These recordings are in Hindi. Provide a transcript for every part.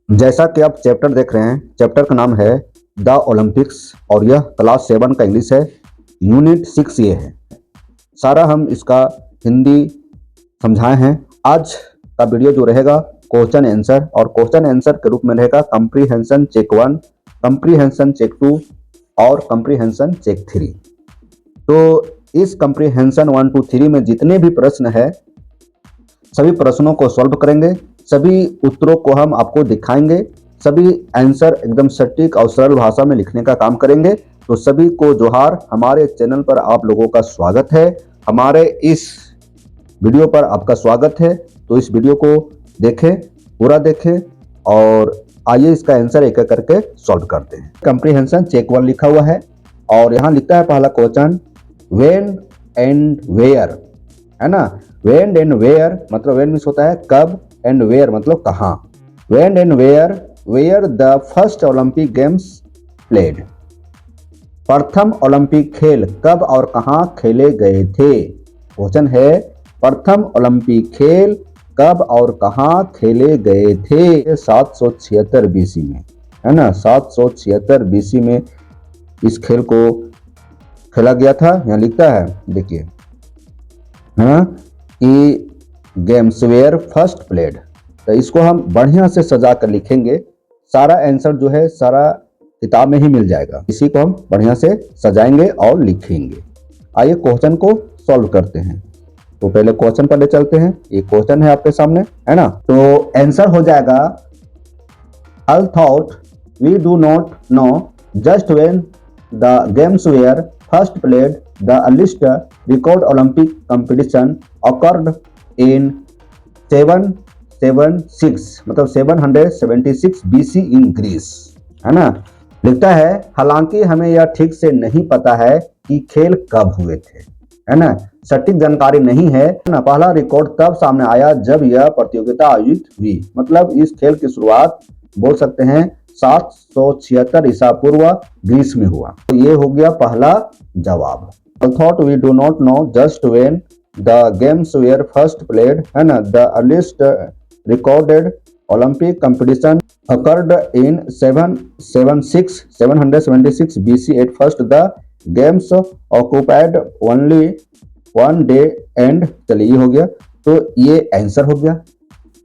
जैसा कि आप चैप्टर देख रहे हैं, चैप्टर का नाम है द ओलंपिक्स और यह क्लास 7 का इंग्लिश है। यूनिट 6 ये है। सारा हम इसका हिंदी समझाए हैं। आज का वीडियो जो रहेगा क्वेश्चन आंसर, और क्वेश्चन आंसर के रूप में रहेगा कंप्रीहेंशन चेक 1, कंप्रीहेंशन चेक 2 और कंप्रीहेंशन चेक 3। तो इस कंप्रीहेंशन 1, 2, 3 में जितने भी प्रश्न है सभी प्रश्नों को सॉल्व करेंगे, सभी उत्तरों को हम आपको दिखाएंगे, सभी आंसर एकदम सटीक और सरल भाषा में लिखने का काम करेंगे। तो सभी को जोहार, हमारे चैनल पर आप लोगों का स्वागत है। हमारे इस वीडियो पर आपका स्वागत है। तो इस वीडियो को देखें, पूरा देखें और आइए इसका आंसर एक एक करके सॉल्व करते हैं। कंप्रीहेंशन चेक 1 लिखा हुआ है और यहाँ लिखता है पहला क्वेश्चन व्हेन एंड वेयर, है ना। व्हेन एंड वेयर मतलब व्हेन मीन्स होता है कब, एंड वेयर मतलब कहाँ। When and where the first Olympic games played, प्रथम ओलंपिक खेल कब और कहाँ खेले गए थे। क्वेश्चन है प्रथम ओलंपिक खेल कब और कहाँ खेले गए थे। 776 बीसी में, है ना। 776 बीसी में इस खेल को खेला गया था। यहाँ लिखता है, देखिए, हाँ, कि गेम्स वेयर फर्स्ट प्लेड। तो इसको हम बढ़िया से सजा कर लिखेंगे। सारा आंसर जो है सारा किताब में ही मिल जाएगा। इसी को हम बढ़िया से सजाएंगे और लिखेंगे। आइए क्वेश्चन को सॉल्व करते हैं। तो पहले क्वेश्चन पर ले चलते हैं। ये क्वेश्चन है आपके सामने, है ना। तो आंसर हो जाएगा although we do not know just when the games were first played, the earliest record Olympic competition occurred in 776 मतलब 776 BC in Greece, है ना। लिखता है हालांकि हमें यह ठीक से नहीं पता है कि खेल कब हुए थे, है ना। सटीक जानकारी नहीं है ना। पहला रिकॉर्ड तब सामने आया जब यह प्रतियोगिता आयोजित हुई, मतलब इस खेल की शुरुआत बोल सकते हैं 776 ईसा पूर्व ग्रीस में हुआ। तो ये हो गया पहला जवाब। Although we do not know just when the games were first played, है ना, the earliest recorded Olympic competition occurred in 776 BC. At first the games occupied only one day and चलिए ये हो गया। तो ये आंसर हो गया।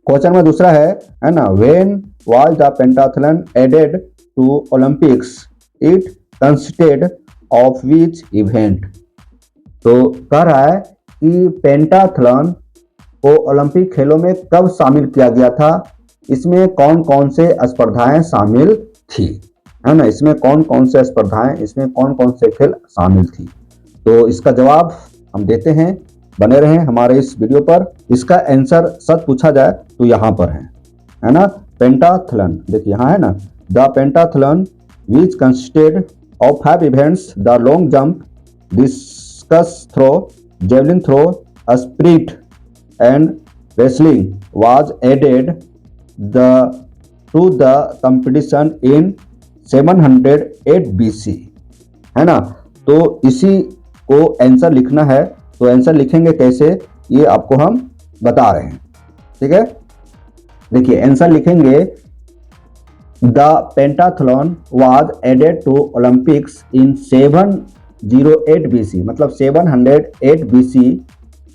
क्वेश्चन में दूसरा है ना, when was the pentathlon added to Olympics, it consisted of which event. तो कह रहा है कि पेंटाथलन को ओलंपिक खेलों में कब शामिल किया गया था, इसमें कौन कौन से स्पर्धाएं शामिल थी, है ना। इसमें कौन कौन से स्पर्धाएं, इसमें कौन कौन से खेल शामिल थी। तो इसका जवाब हम देते हैं। बने रहें हमारे इस वीडियो पर। इसका आंसर सच पूछा जाए तो यहाँ पर है ना। पेंटाथलन देखिए यहाँ है ना, the pentathlon which consisted of 5 events, the long jump, discus throw, javelin throw, sprint and wrestling was added to the competition in 708 BC, है ना। तो इसी को आंसर लिखना है। तो आंसर लिखेंगे कैसे, ये आपको हम बता रहे हैं, ठीक है। देखिए आंसर लिखेंगे the pentathlon was added to Olympics in 708 BC मतलब 708 BC।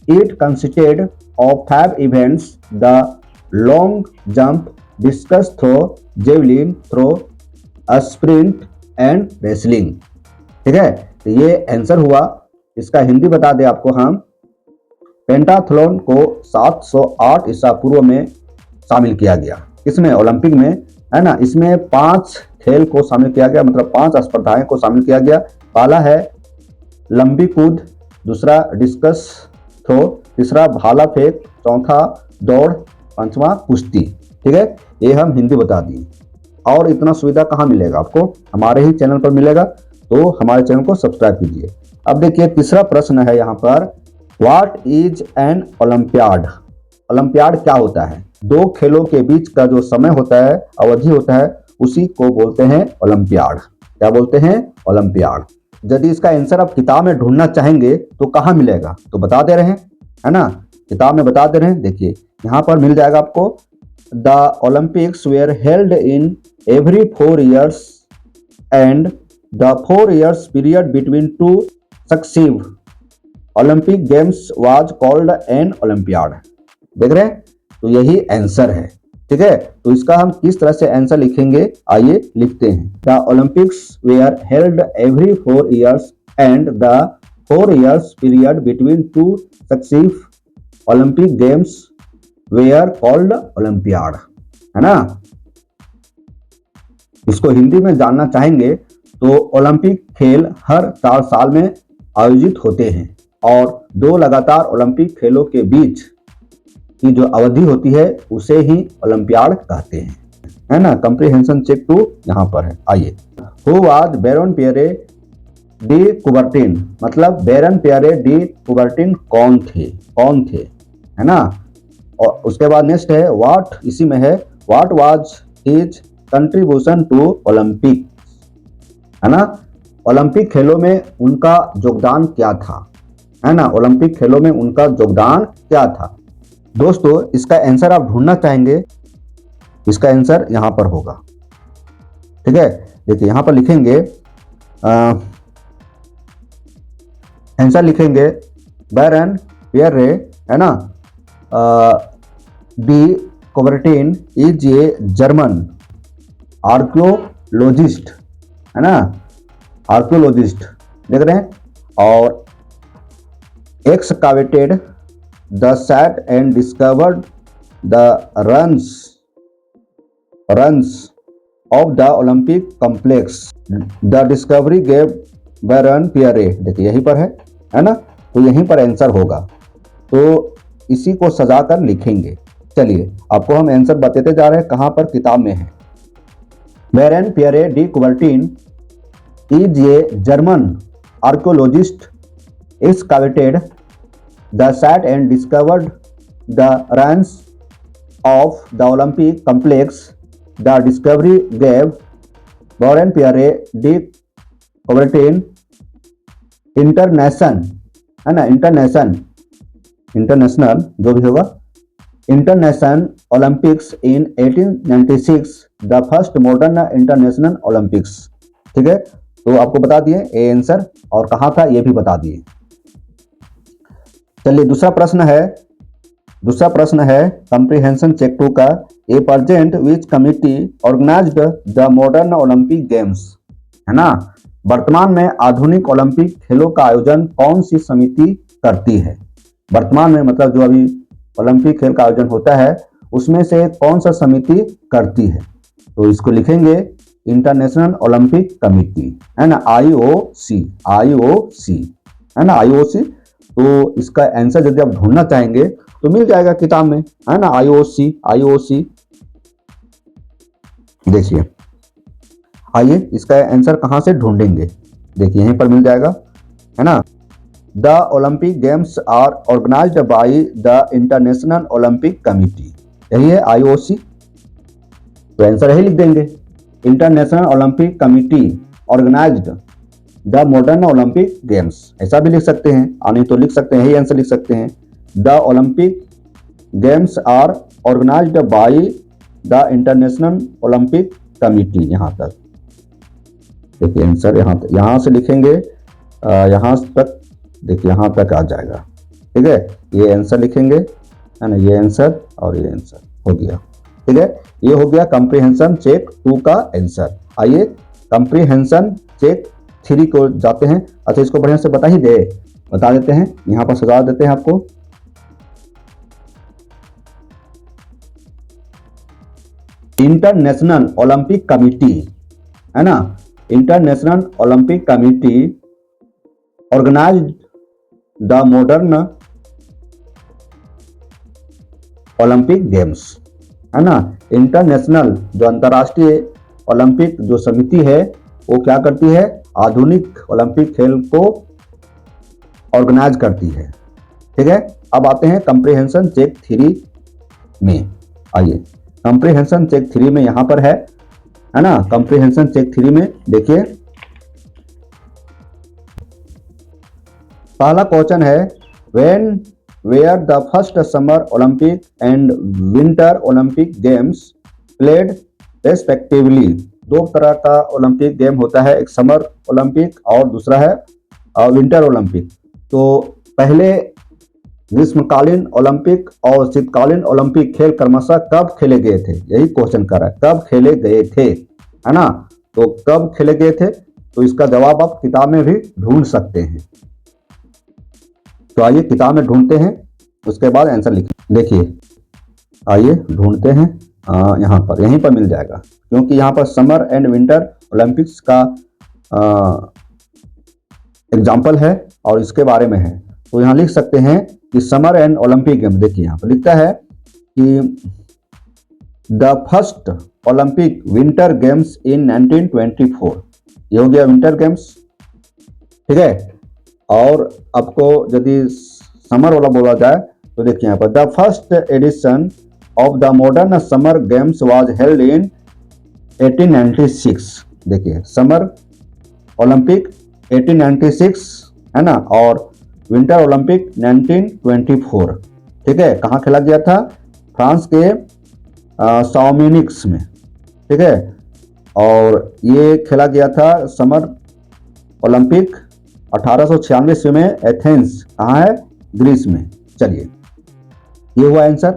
It consisted of 5 events, the long jump, discus throw, javelin throw, sprint and wrestling, ठीक है। तो ये आंसर हुआ। इसका हिंदी बता दें आपको हम, पेंटाथलॉन को 708 ईसा पूर्व में शामिल किया गया। इसमें ओलंपिक में, है ना। इसमें 5 खेल को शामिल किया गया, मतलब 5 स्पर्धाएं को शामिल किया गया। पहला है लंबी कूद, दूसरा डिस्कस थ्रो, तीसरा भाला फेंक, चौथा दौड़, पांचवा कुश्ती, ठीक है। ये हम हिंदी बता दिए। और इतना सुविधा कहाँ मिलेगा आपको, हमारे ही चैनल पर मिलेगा। तो हमारे चैनल को सब्सक्राइब कीजिए। अब देखिए तीसरा प्रश्न है यहाँ पर, what is an olympiad. Olympiad क्या होता है। 2 खेलों के बीच का जो समय होता है, अवधि होता है, उसी को बोलते हैं ओलंपियाड। क्या बोलते हैं, ओलंपियाड। यदि इसका आंसर आप किताब में ढूंढना चाहेंगे तो कहाँ मिलेगा, तो बता दे रहे हैं, है ना। किताब में बता दे रहे हैं। देखिए यहाँ पर मिल जाएगा आपको the Olympics where held in every 4 years and the 4 years period between two successive Olympic games was called an olympiad. देख रहे हैं, तो यही आंसर है। ठीक है, तो इसका हम किस तरह से आंसर लिखेंगे, आइए लिखते हैं। The Olympics where held every 4 years and the 4 years period between two successive Olympic games where called olympiad, है ना। इसको हिंदी में जानना चाहेंगे तो ओलंपिक खेल हर 4 साल में आयोजित होते हैं और 2 लगातार ओलंपिक खेलों के बीच की जो अवधि होती है उसे ही ओलंपियाड कहते हैं, है ना। कंप्रीहेंशन चेक 2 यहाँ पर है। आइए, who was Baron Pierre de Coubertin, मतलब बैरन पियरे डी कुबर्टिन कौन थे, है ना। और उसके बाद नेक्स्ट है व्हाट, इसी में है what was his contribution to Olympic, है ना। ओलंपिक खेलों में उनका योगदान क्या था, है ना। ओलंपिक खेलों में उनका योगदान क्या था। दोस्तों, इसका आंसर आप ढूंढना चाहेंगे, इसका आंसर यहां पर होगा। ठीक है, देखिए यहां पर लिखेंगे, आंसर लिखेंगे बैरन पियरे, है ना। D Coubertin is a German archaeologist, है ना, आर्कियोलॉजिस्ट, देख रहे हैं। और excavated the site and discovered the ruins of the Olympic complex. The discovery gave Baron Pierre, देखिए यहीं पर है ना, तो यहीं पर आंसर होगा। तो इसी को सजा कर लिखेंगे। चलिए, आपको हम आंसर बताते जा रहे हैं, कहाँ पर, किताब में है। Baron Pierre de Coubertin is a German archaeologist excavated the site and discovered the ruins of the Olympic complex. The discovery gave Baron Pierre de Coubertin international, है ना, इंटरनेशनल जो भी होगा, international Olympics in 1896 the first modern international Olympics. ठीक है, तो आपको बता दिए ए आंसर, और कहाँ था ये भी बता दिए। चलिए, दूसरा प्रश्न है कंप्रीहेंशन चेक 2 का। A present which committee organised the modern Olympic games, है ना। वर्तमान में आधुनिक ओलंपिक खेलों का आयोजन कौन सी समिति करती है। वर्तमान में मतलब जो अभी ओलंपिक खेल का आयोजन होता है उसमें से कौन सा समिति करती है, तो इसको लिखेंगे इंटरनेशनल ओलंपिक कमिटी, है ना, IOC, है ना, IOC। तो इसका आंसर यदि आप ढूंढना चाहेंगे तो मिल जाएगा किताब में, है ना, IOC। देखिए, आइए इसका आंसर कहां से ढूंढेंगे, देखिए यहीं पर मिल जाएगा, है ना। The Olympic games are organized by the International Olympic Committee, यही है IOC, तो आंसर यही लिख देंगे, International Olympic Committee organised the modern Olympic games, ऐसा भी लिख सकते हैं, नहीं तो लिख सकते हैं, यही आंसर लिख सकते हैं, the Olympic games are organized by the International Olympic Committee. यहाँ तक देखिए आंसर, यहाँ से लिखेंगे, यहाँ तक देखिए, यहाँ तक आ जाएगा। ठीक है, ये आंसर लिखेंगे, है ना, ये आंसर और ये आंसर हो गया। ठीक है, ये हो गया कंप्रीहेंशन चेक 2 का आंसर। आइए कंप्रीहेंशन चेक 3 को जाते हैं। अच्छा, इसको बढ़िया से बता देते हैं, यहाँ पर सजा देते हैं आपको। इंटरनेशनल ओलंपिक कमिटी, है ना, International Olympic Committee organised the modern Olympic games, है ना। इंटरनेशनल जो अंतर्राष्ट्रीय ओलंपिक जो समिति है वो क्या करती है, आधुनिक ओलंपिक खेल को ऑर्गेनाइज करती है। ठीक है, अब आते हैं कंप्रीहेंशन चेक 3 में। आइए, कंप्रीहेंशन चेक 3 में यहां पर है ना, कंप्रीहेंशन चेक 3 में देखिए, पहला क्वेश्चन है when where the first summer Olympic and winter Olympic games played respectively. दो तरह का ओलंपिक गेम होता है, एक समर ओलंपिक और दूसरा है विंटर ओलंपिक। तो पहले ग्रीष्मकालीन ओलंपिक और शीतकालीन ओलंपिक खेल क्रमशः कब खेले गए थे, यही क्वेश्चन कर रहा है, कब खेले गए थे, है ना। तो कब खेले गए थे, तो इसका जवाब आप किताब में भी ढूंढ सकते हैं। तो आइए किताब में ढूंढते हैं, उसके बाद आंसर लिखें। देखिए आइए ढूंढते हैं, यहाँ पर, यहीं पर मिल जाएगा, क्योंकि यहाँ पर समर एंड विंटर ओलंपिक्स का एग्जाम्पल है और इसके बारे में है। तो यहाँ लिख सकते हैं कि समर एंड ओलंपिक गेम। देखिए यहाँ पर लिखता है कि the first Olympic winter games in 1924। ये हो गया विंटर गेम्स, ठीक है। और आपको यदि समर वाला बोला जाए तो देखिए यहाँ पर the first edition of the modern summer games was held in 1896। देखिए समर ओलंपिक 1896 है ना, और विंटर ओलंपिक 1924, ठीक है। कहाँ खेला गया था, फ्रांस के साओमिनिक्स में, ठीक है। और ये खेला गया था समर ओलंपिक 1896 में एथेंस, कहाँ है, ग्रीस में। चलिए ये हुआ आंसर।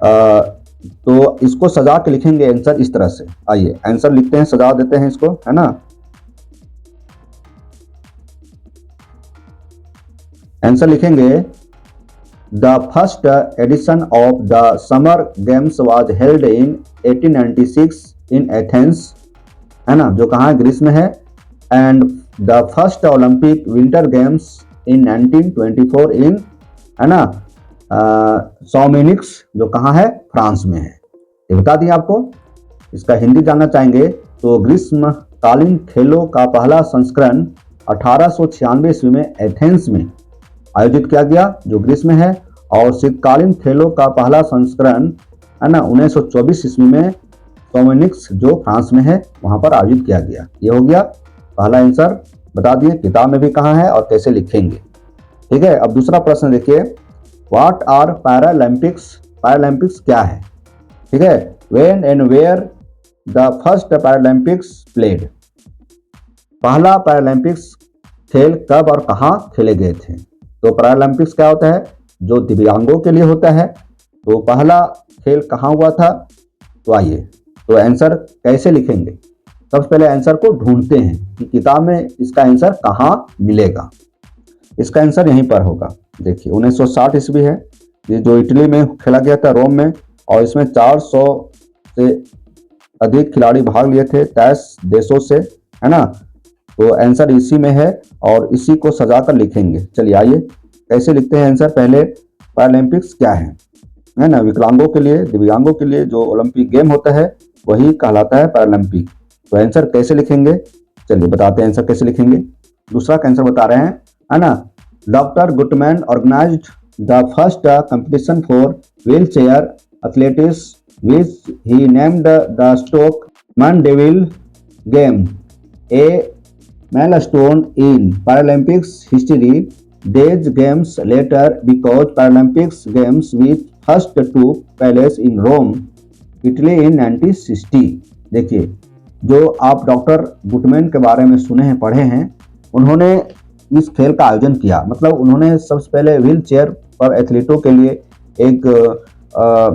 तो इसको सजा के लिखेंगे आंसर इस तरह से। आइए आंसर लिखते हैं, सजा देते हैं इसको, है ना। आंसर लिखेंगे the first edition of the summer games was held in 1896 in Athens, है ना, जो कहाँ ग्रीस में है। And the first Olympic winter games in 1924 in, है ना, साओमिनिक्स, जो कहाँ है, फ्रांस में है। ये बता दिया आपको। इसका हिंदी जानना चाहेंगे तो ग्रीष्मकालीन खेलों का पहला संस्करण 1896 ईस्वी में एथेंस में आयोजित किया गया, जो ग्रीस में है। और शीतकालीन खेलों का पहला संस्करण, है ना, 1924 ईस्वी में साओमिनिक्स, जो फ्रांस में है, वहां पर आयोजित किया गया। ये हो गया पहला आंसर। बता दिए किताब में भी कहाँ है और कैसे लिखेंगे, ठीक है। अब दूसरा प्रश्न देखिए, व्हाट आर पैरालंपिक्स। पैरालंपिक्स क्या है, ठीक है। When and where the first Paralympics played. पहला पैरालंपिक्स खेल कब और कहाँ खेले गए थे। तो पैरालंपिक्स क्या होता है, जो दिव्यांगों के लिए होता है। तो पहला खेल कहाँ हुआ था, तो आइए तो आंसर कैसे लिखेंगे। सबसे पहले आंसर को ढूंढते हैं कि किताब में इसका आंसर कहाँ मिलेगा। इसका आंसर यहीं पर होगा। देखिए 1960 ईस्वी है, ये जो इटली में खेला गया था, रोम में, और इसमें 400 से अधिक खिलाड़ी भाग लिए थे 23 देशों से, है ना। तो आंसर इसी में है और इसी को सजा कर लिखेंगे। चलिए आइए कैसे लिखते हैं आंसर। पहले पैरालंपिक्स क्या है ना, विकलांगों के लिए, दिव्यांगों के लिए जो ओलंपिक गेम होता है वही कहलाता है पैरालंपिक। तो आंसर कैसे लिखेंगे, चलिए बताते हैं आंसर कैसे लिखेंगे। दूसरा आंसर बता रहे हैं, है ना। Doctor Guttmann organised the first competition for wheelchair athletics which he named the Stoke Mandeville game, a milestone in Paralympics history. These games later because Paralympics games which first took place in Rome, Italy in 1960। देखिए जो आप डॉक्टर गुटमैन के बारे में सुने हैं, पढ़े हैं, उन्होंने इस खेल का आयोजन किया। मतलब उन्होंने सबसे पहले व्हील चेयर पर एथलीटों के लिए एक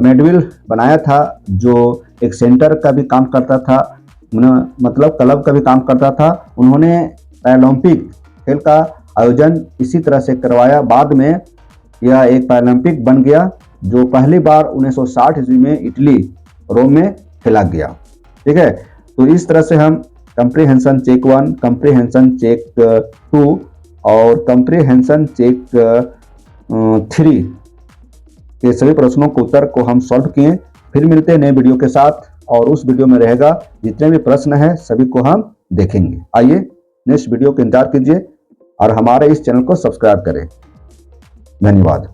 मेडविल बनाया था, जो एक सेंटर का भी काम करता था, मतलब क्लब का भी काम करता था। उन्होंने पैरालंपिक खेल का आयोजन इसी तरह से करवाया। बाद में यह एक पैरालंपिक बन गया, जो पहली बार 1960 ईस्वी में इटली, रोम में खेला गया, ठीक है। तो इस तरह से हम कंप्रीहेंशन चेक 1, कंप्रीहेंशन चेक 2 और कंप्रीहेंशन चेक 3 के सभी प्रश्नों के उत्तर को हम सॉल्व किए। फिर मिलते हैं नए वीडियो के साथ, और उस वीडियो में रहेगा जितने भी प्रश्न हैं सभी को हम देखेंगे। आइए नेक्स्ट वीडियो का इंतजार कीजिए और हमारे इस चैनल को सब्सक्राइब करें। धन्यवाद।